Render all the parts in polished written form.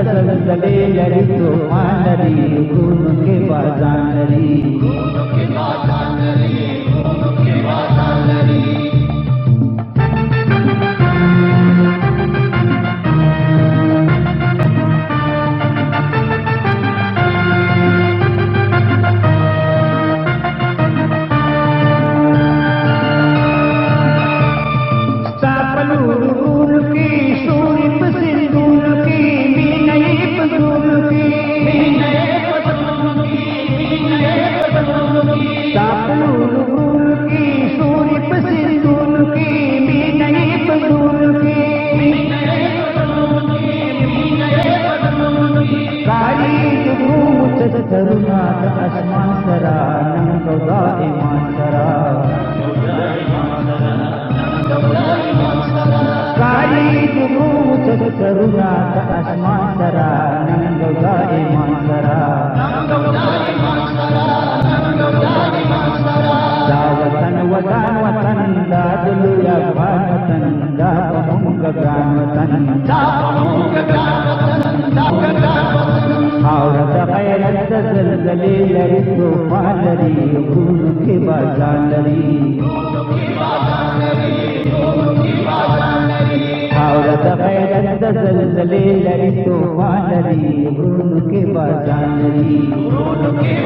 दलदले लरी तूफान लरी खून के बाजान लरी करुणात आसमान सरा नंगौदा ईमान सरा काली जुगूत करुणात आसमान सरा नंगौदा ईमान सरा दावतन वतन वतन दादुया भान वतन दापमुंग गान वतन औरत गैरत दलदले लरी तूफान लरी खून के बाजान लरी औरत गैरत दलदले लरी तूफान लरी खून के बाजान लरी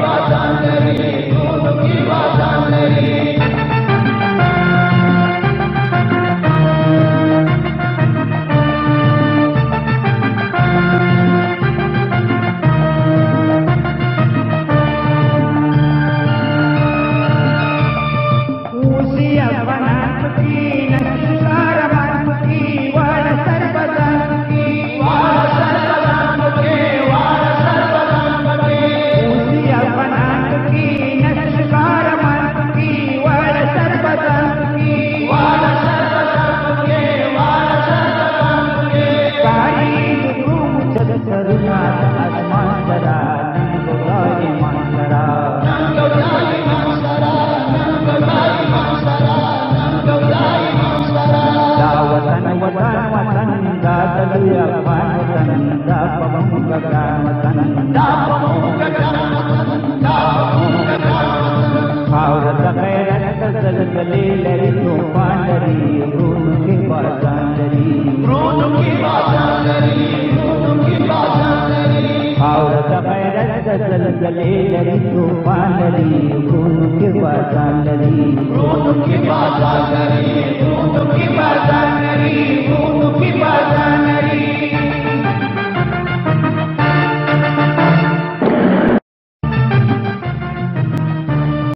औरत गैरत दलदले लरी तूफान लरी खून के बाजान लरी औरत गैरत दलदले लरी तूफान लरी खून के बाजान लरी